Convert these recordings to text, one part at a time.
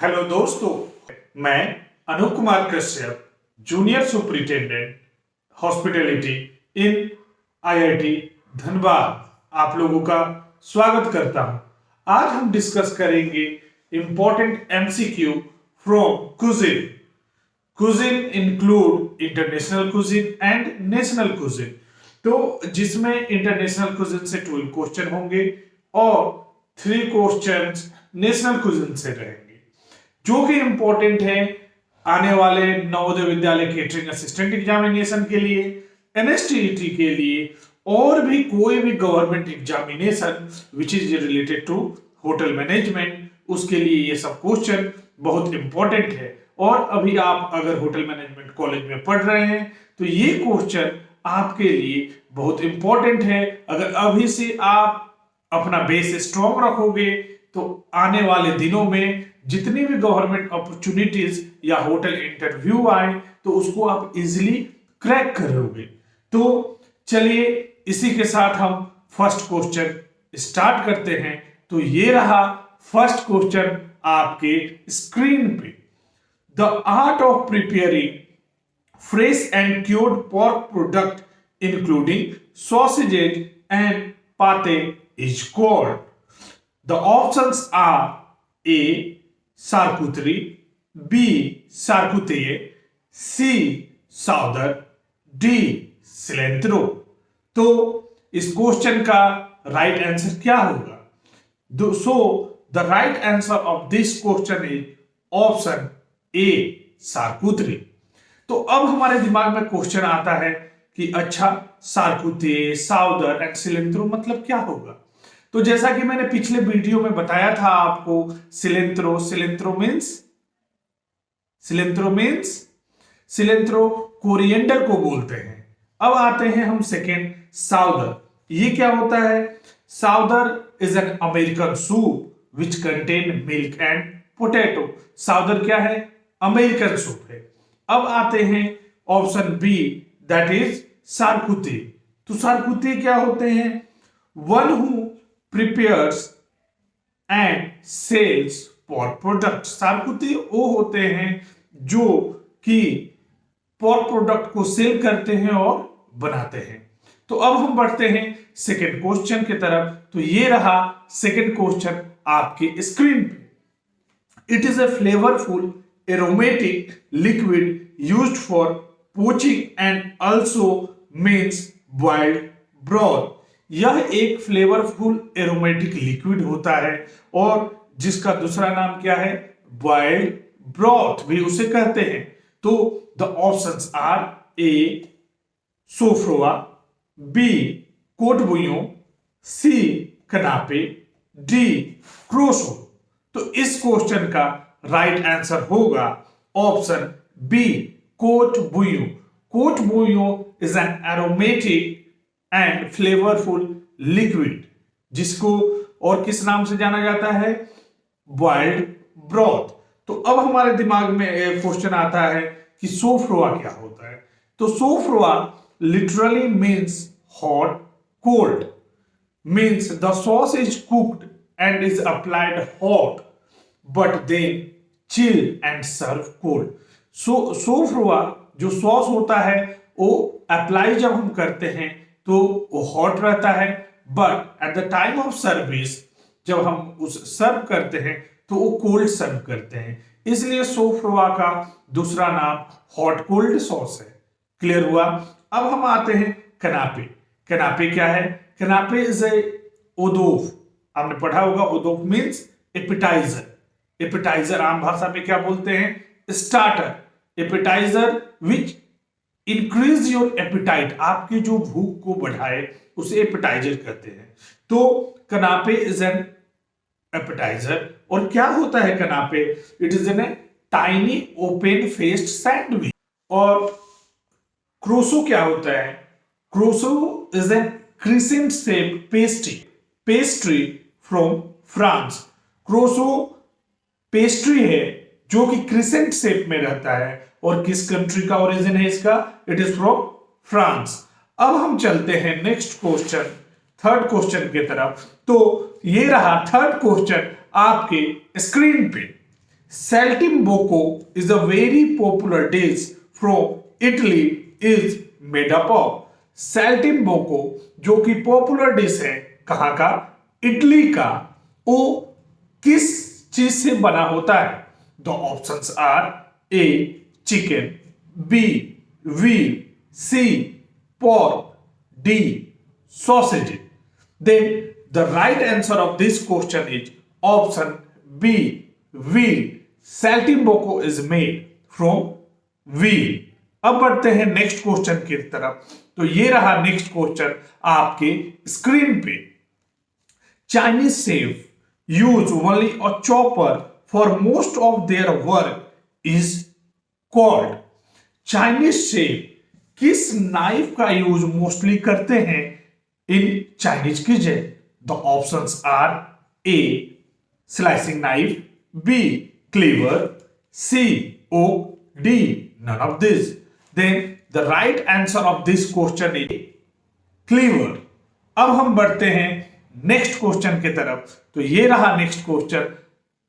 Hello दोस्तों, मैं Anoop Kumar Kashyap, junior superintendent hospitality in IIT Dhanbad आप लोगों का स्वागत करता हूं। आज हम डिस्कस करेंगे important MCQ from cuisine. Cuisine include international cuisine and national cuisine. तो जिसमें इंटरनेशनल कुजिन से 12 क्वेश्चन होंगे और 3 क्वेश्चंस नेशनल कुजिन से रहेंगे, जो कि इंपॉर्टेंट है आने वाले Navodaya Vidyalaya catering assistant examination के लिए, एनएसटीईटी के लिए और भी कोई भी government examination which is related to hotel management, उसके लिए ये सब क्वेश्चन बहुत इंपॉर्टेंट है। और अभी आप अगर होटल मैनेजमेंट कॉलेज में पढ़ रहे हैं तो ये क्वेश्चन आपके लिए बहुत इंपॉर्टेंट है। अगर अभी से आप अपना बेस स्ट्रॉन्ग रखोगे तो आने वाले दिनों में जितनी भी गवर्नमेंट अपॉर्चुनिटीज या होटल इंटरव्यू आए तो उसको आप इजीली क्रैक करोगे। तो चलिए इसी के साथ हम फर्स्ट क्वेश्चन स्टार्ट करते हैं। तो ये रहा फर्स्ट क्वेश्चन आपके स्क्रीन पे। The art of preparing fresh and cured pork product including sausages and pate is called. The options are A. Charcuterie, B. Charcuterie, C. Chowder, D. Cilantro। तो इस question का राइट आंसर क्या होगा? So the right answer of this question is option A, charcuterie. तो अब हमारे दिमाग में क्वेश्चन आता है कि अच्छा, शार्कुतेrie, साउदर एंड सिलेंट्रो मतलब क्या होगा? तो जैसा कि मैंने पिछले वीडियो में बताया था आपको, सिलेंट्रो कोरिएंडर को बोलते हैं। अब आते हैं हम सेकेंड, साउदर। ये क्या होता है? Chowder is an American soup which contain milk and potato. Chowder क्या है? अमेरिकन सूप है। अब आते हैं option B, that is charcuterie. तो शार्कुतेrie क्या होते हैं? One who prepares and sells pork products। Charcuterie वो होते हैं जो कि पोर्क प्रोडक्ट को सेल करते हैं और बनाते हैं। तो अब हम बढ़ते हैं सेकेंड क्वेश्चन की तरफ। तो ये रहा सेकेंड क्वेश्चन आपके स्क्रीन पे। It is a flavourful aromatic liquid used for poaching and also means boiled broth. यह एक फ्लेवरफुल एरोमेटिक लिक्विड होता है और जिसका दूसरा नाम क्या है? बॉइल्ड ब्रॉथ भी उसे कहते हैं। तो the options are A, chaudfroid, B, court bouillon, C, canape, D, croissant. तो इस क्वेश्चन का राइट आंसर होगा option B, court bouillon. Court bouillon is an aromatic and flavourful liquid, जिसको और किस नाम से जाना जाता है? Boiled broth. तो अब हमारे दिमाग में क्वेश्चन आता है कि सोफ्रोआ क्या होता है? तो chaudfroid literally means hot cold, means the sauce is cooked and is applied hot but then chill and serve cold. Chaudfroid जो सॉस होता है वो अप्लाई जब हम करते हैं तो वो हॉट रहता है, but at the time of service जब हम उस सर्व करते हैं तो वो कोल्ड सर्व करते हैं। इसलिए सोफ्रोआ का दूसरा नाम हॉट कोल्ड सॉस है। क्लियर हुआ? अब हम आते हैं कनापे। कनापे क्या है? कनापे इज ए ओदोफ। आपने पढ़ा होगा, ओदोफ मीन्स एपिटाइजर। एपिटाइजर आम भाषा में क्या बोलते हैं? Starter. Appetiser which increase your appetite, आपके जो भूख को बढ़ाए उसे एपिटाइजर कहते हैं। तो कनापे इज एन एपिटाइजर। और क्या होता है canape? It is an tiny open faced sandwich. और क्रोसो क्या होता है? Croissant is an crescent shape pastry from France. Croissant pastry है जो कि क्रिसेंट शेप में रहता है। और किस कंट्री का ओरिजिन है इसका? It is from France. अब हम चलते हैं नेक्स्ट क्वेश्चन, थर्ड क्वेश्चन की तरफ। तो ये रहा थर्ड क्वेश्चन आपके स्क्रीन पे। Saltimbocco is a very popular dish from Italy is made up of. Saltimbocco जो कि पॉपुलर डिश है कहाँ का, इटली का, वो किस चीज से बना होता है? The options are A chicken, B veal, C pork, D sausage. Then the right answer of this question is option B wheat. Saltimbocco is made from wheat. अब बढ़ते हैं नेक्स्ट क्वेश्चन की तरफ। तो ये रहा नेक्स्ट क्वेश्चन आपके screen पे। Chinese chefs use only a chopper for most of their work is called. Chinese chef किस नाइफ का यूज मोस्टली करते हैं in Chinese kitchen? The options are A slicing knife, B cleaver, C oak, D none of this. Then the right answer of this question is cleaver. अब हम बढ़ते हैं next question की तरफ। तो ये रहा नेक्स्ट क्वेश्चन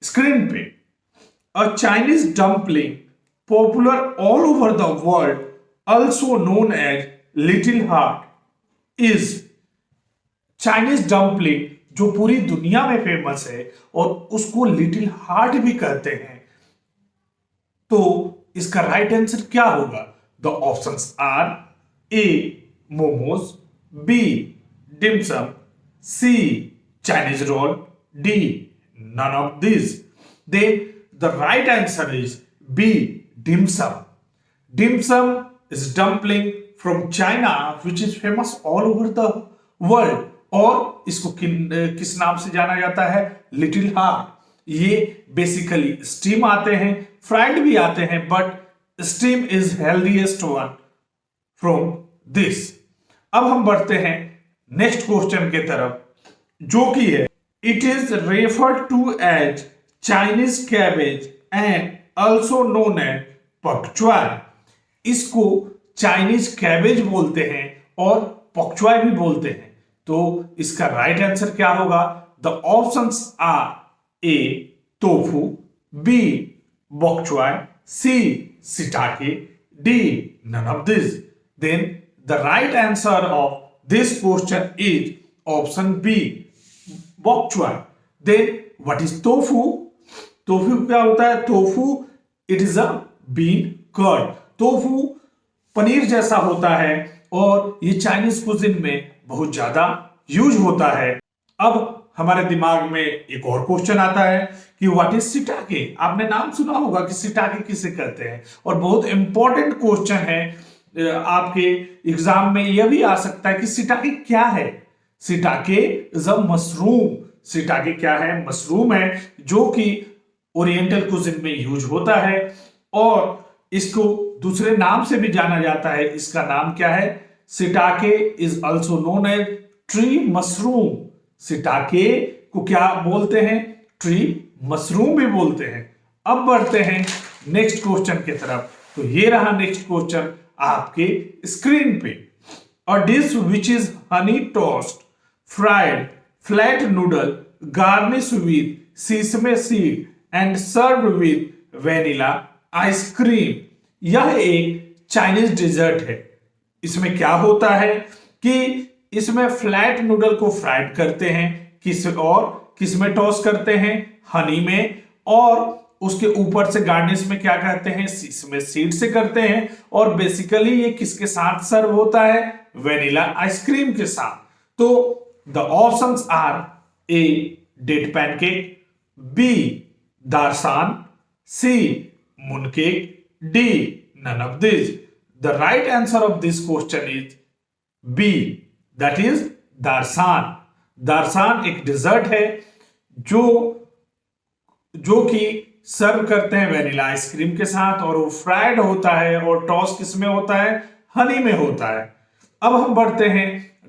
स्क्रीन पे। A Chinese dumpling popular all over the world also known as little heart is। Chinese dumpling जो पूरी दुनिया में फेमस है और उसको लिटिल हार्ट भी कहते हैं, तो इसका राइट आंसर क्या होगा? The options are A momos, B dim sum, C Chinese roll, D none of this. Then the right answer is B dim sum. Dim sum is dumpling from China which is famous all over the world और इसको किस नाम से जाना जाता है? Little heart. ये basically steam आते हैं, फ्राइड भी आते हैं, but steam is healthiest one from this. अब हम बढ़ते हैं नेक्स्ट क्वेश्चन की तरफ जो कि है it is referred to as Chinese cabbage and also known as pak choi. इसको चाइनीज कैबेज बोलते हैं और पक चॉय भी बोलते हैं। तो इसका राइट आंसर क्या होगा? The options are A tofu, B bok choy, C shiitake, D none of this. Then the right answer of this question is option B bok choy. Then what is tofu? Tofu क्या होता है? Tofu it is a bean curd. Tofu paneer जैसा होता है और ये Chinese cuisine में बहुत ज्यादा यूज होता है। अब हमारे दिमाग में एक और क्वेश्चन आता है कि व्हाट इज शिटाके। आपने नाम सुना होगा कि शिटाके किसे कहते हैं, और बहुत इंपॉर्टेंट क्वेश्चन है आपके एग्जाम में यह भी आ सकता है कि शिटाके क्या है। Shiitake is a mushroom. Shiitake क्या है? मशरूम है जो कि ओरिएंटल कुजिन में यूज होता है और इसको दूसरे नाम से भी जाना जाता है। इसका नाम क्या है? Shiitake is also known as tree mushroom. Shiitake को क्या बोलते हैं? ट्री मशरूम भी बोलते हैं। अब बढ़ते हैं नेक्स्ट क्वेश्चन की तरफ। तो ये रहा नेक्स्ट क्वेश्चन आपके स्क्रीन पे। A dish which is honey toast fried flat noodle garnish with sesame seed and serve with vanilla ice cream. यह एक चाइनीज डिजर्ट है। इसमें क्या होता है कि इसमें फ्लैट नूडल को फ्राइड करते हैं, किस में टॉस करते हैं? हनी में, और उसके ऊपर से गार्निश में क्या करते हैं? इसमें सीड से करते हैं। और बेसिकली ये किसके साथ सर्व होता है? वेनिला आइसक्रीम के साथ। तो the options are A date pancake, B darsan, C mooncake, D none of this. The right answer of this question is B, that is दारसान। दारसान एक डिजर्ट है जो कि सर्व करते हैं वेनिला आइसक्रीम के साथ, और वो फ्राइड होता है और टॉस किसमें होता है? हनी में होता है। अब हम बढ़ते हैं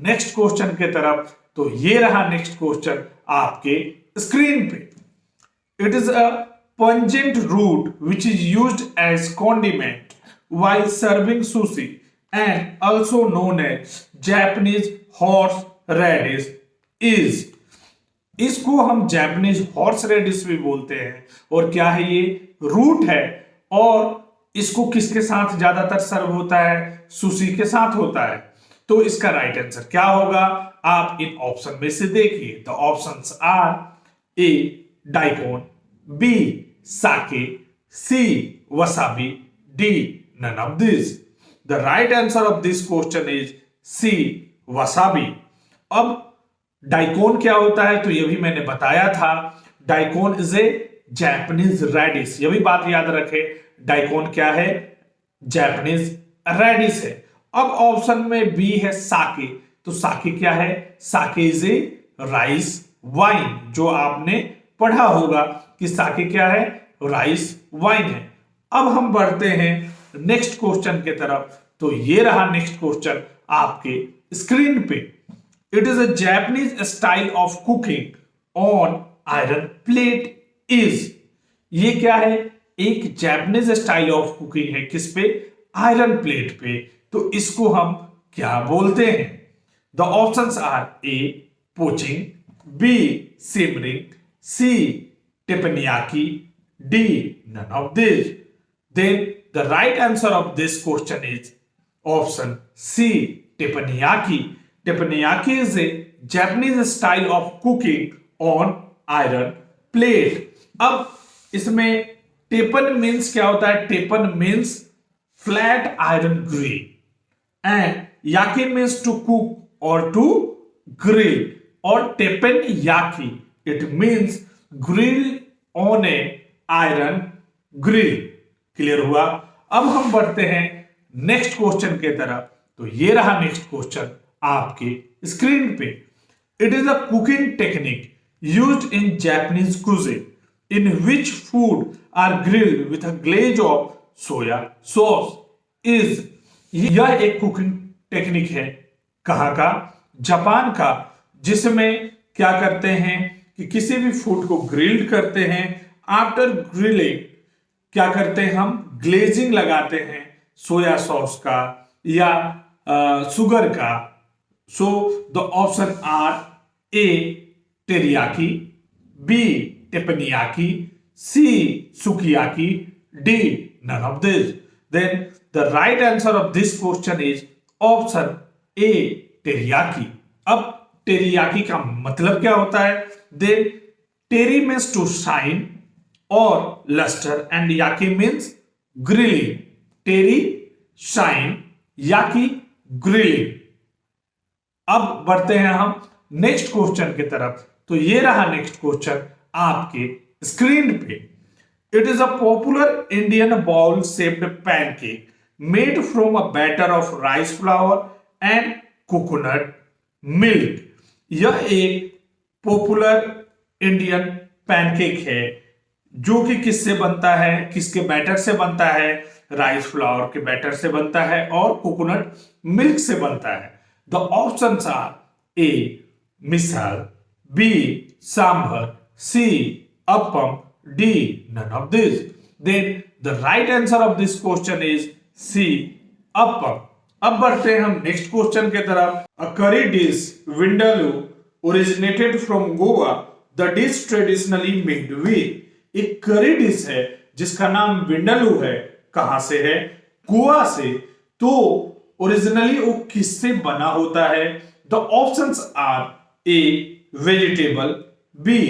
नेक्स्ट क्वेश्चन की तरफ। तो ये रहा नेक्स्ट क्वेश्चन आपके स्क्रीन पे। It is a pungent root which is used as condiment while serving sushi and also known as Japanese horse radish is। इसको हम जापानीज हॉर्स रेडिश भी बोलते हैं। और क्या है ये? रूट है। और इसको किसके साथ ज्यादातर सर्व होता है? सुशी के साथ होता है। तो इसका राइट आंसर क्या होगा? आप इन ऑप्शन में से देखिए। The options are A daikon, B sake, C wasabi, D none of this. The right answer of this question is C wasabi. अब डाइकोन क्या होता है? तो यह भी मैंने बताया था। डाइकोन इज ए जापानीज रेडिश। यह भी बात याद रखें, डाइकोन क्या है? जापानीज रेडिश है। अब ऑप्शन में बी है साके। तो साके क्या है? साके इज ए राइस वाइन। जो आपने पढ़ा होगा कि साके क्या है? राइस वाइन है। अब हम बढ़ते हैं नेक्स्ट क्वेश्चन की तरफ। तो ये रहा नेक्स्ट क्वेश्चन आपके स्क्रीन पे। It is a Japanese style of cooking on iron plate is. ये क्या है? एक जापानीज स्टाइल ऑफ कुकिंग है। किस पे? आयरन प्लेट पे। तो इसको हम क्या बोलते हैं? The options are A poaching, B simmering, C teppanyaki, D none of this. Then the right answer of this question is option C teppanyaki. Teppanyaki is a Japanese style of cooking on iron plate. अब इसमें teppan means क्या होता है? Teppan means flat iron grill and yaki means to cook और to grill. और teppan yaki it means grill on a iron grill. Clear हुआ? अब हम बढ़ते हैं नेक्स्ट क्वेश्चन की तरफ। तो ये रहा नेक्स्ट क्वेश्चन आपके स्क्रीन पे। It is a cooking technique used in Japanese cuisine in which food are grilled with a glaze of soya sauce is। यह एक कुकिंग टेक्निक है। कहां का? जापान का। जिसमें क्या करते हैं कि किसी भी फूड को ग्रिल्ड करते हैं। आफ्टर ग्रिलिंग क्या करते हैं? हम ग्लेजिंग लगाते हैं सोया सॉस का या शुगर का। So the option are A teriyaki, B teppanyaki, C sukiyaki, D none of this. Then the right answer of this question is option A teriyaki. अब टेरियाकी का मतलब क्या होता है? The teri means to shine और lustre and yaki means grilling. Teri shine, yaki grilling. अब बढ़ते हैं हम नेक्स्ट क्वेश्चन की तरफ। तो ये रहा नेक्स्ट क्वेश्चन आपके स्क्रीन पे। It is a popular Indian bowl shaped pancake made from a batter of rice flour and coconut milk. यह एक पॉपुलर इंडियन पैनकेक है जो कि किससे बनता है? किसके बैटर से बनता है? राइस फ्लावर के बैटर से बनता है और कोकोनट मिल्क से बनता है। The options are A misal, B sambar, C appam, D none of this। then the right answer of this question is C appam। अब बढ़ते हैं हम नेक्स्ट क्वेश्चन की तरफ। अ करी dish vindaloo originated from Goa. The dish traditionally made with. एक करी dish है जिसका नाम विंडालू है। कहां से है? गोवा से। तो ओरिजिनली वो किससे बना होता है? The options are A vegetable, B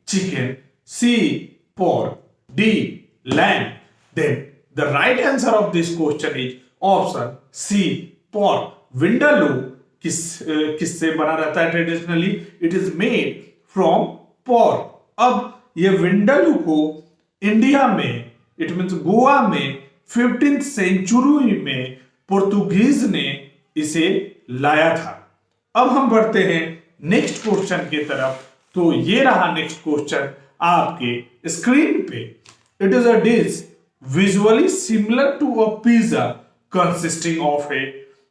chicken, C pork, D lamb। then the right answer of this question is option C pork। Vindaloo किससे बना रहता है traditionally? It is made from pork. अब ये विंडालू को इंडिया में, इट मीन्स गोवा में 15th century में पोर्तुगीज ने इसे लाया था। अब हम बढ़ते हैं नेक्स्ट क्वेश्चन की तरफ। तो ये रहा नेक्स्ट क्वेश्चन आपके स्क्रीन पे। It is a dish visually similar to a pizza consisting of a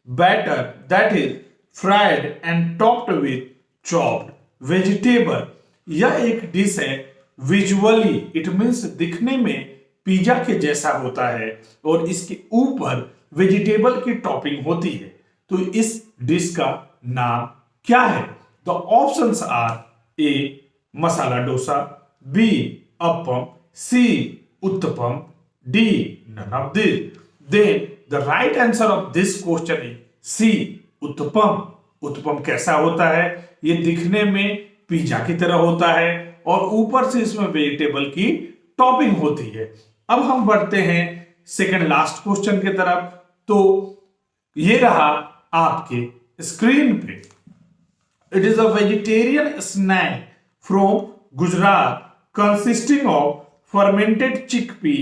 batter that is fried and topped with chopped vegetable. यह एक डिश है विजुअली, इट मीन्स दिखने में पिज्जा के जैसा होता है और इसके ऊपर वेजिटेबल की टॉपिंग होती है। तो इस डिश का नाम क्या है? The options are A masala dosa, B appam, C uttapam, D none of this. Then the right answer of this question is C uttapam. Uttapam कैसा होता है? ये दिखने में पिज्जा की तरह होता है और ऊपर से इसमें वेजिटेबल की टॉपिंग होती है। अब हम बढ़ते हैं सेकंड लास्ट क्वेश्चन की तरफ। तो ये रहा आपके स्क्रीन पे। It is a vegetarian snack from Gujarat consisting of fermented chickpea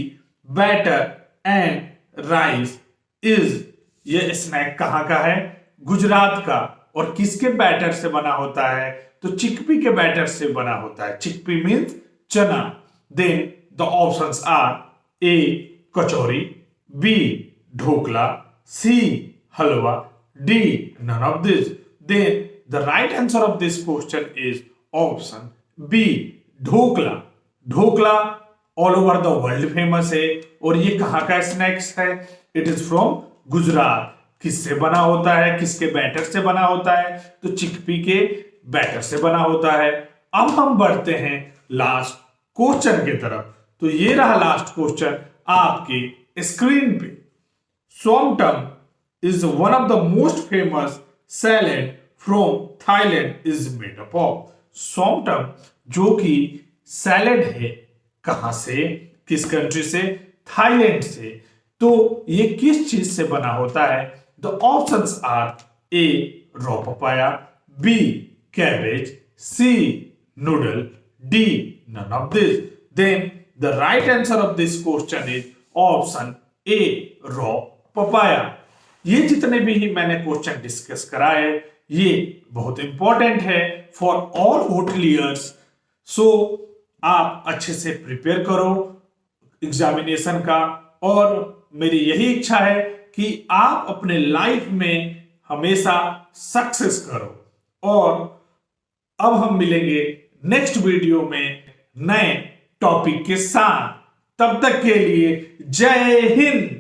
batter and rice. Is ये स्नैक कहां का है? गुजरात का। और किसके बैटर से बना होता है? तो चिकपी के बैटर से बना होता है। Chickpea means chana. Then the options are A kachori, B dhokla, C halwa, D none of this. Then the right answer of this question is option B dhokla. Dhokla all over the world famous है और ये कहां का स्नैक्स है? It is from Gujarat. किससे बना होता है? किसके बैटर से बना होता है? तो चिकपी के बैटर से बना होता है। अब हम बढ़ते हैं लास्ट क्वेश्चन की तरफ। तो ये रहा लास्ट क्वेश्चन आपके स्क्रीन पे। सोमटम is one of the most famous salad from Thailand is made up of। सोमटम जो कि सैलेड है, कहां से? किस कंट्री से? थाईलैंड से। तो ये किस चीज से बना होता है? The options are A raw papaya, B cabbage, C noodle, D none of this. Then the right answer of this question is option A raw papaya. ये जितने भी मैंने क्वेश्चन डिस्कस कराए ये बहुत इंपॉर्टेंट है फॉर ऑल होटलियर्स। सो आप अच्छे से प्रिपेयर करो एग्जामिनेशन का और मेरी यही इच्छा है कि आप अपने लाइफ में हमेशा सक्सेस करो। और अब हम मिलेंगे नेक्स्ट वीडियो में नए टॉपिक के साथ। तब तक के लिए जय हिंद।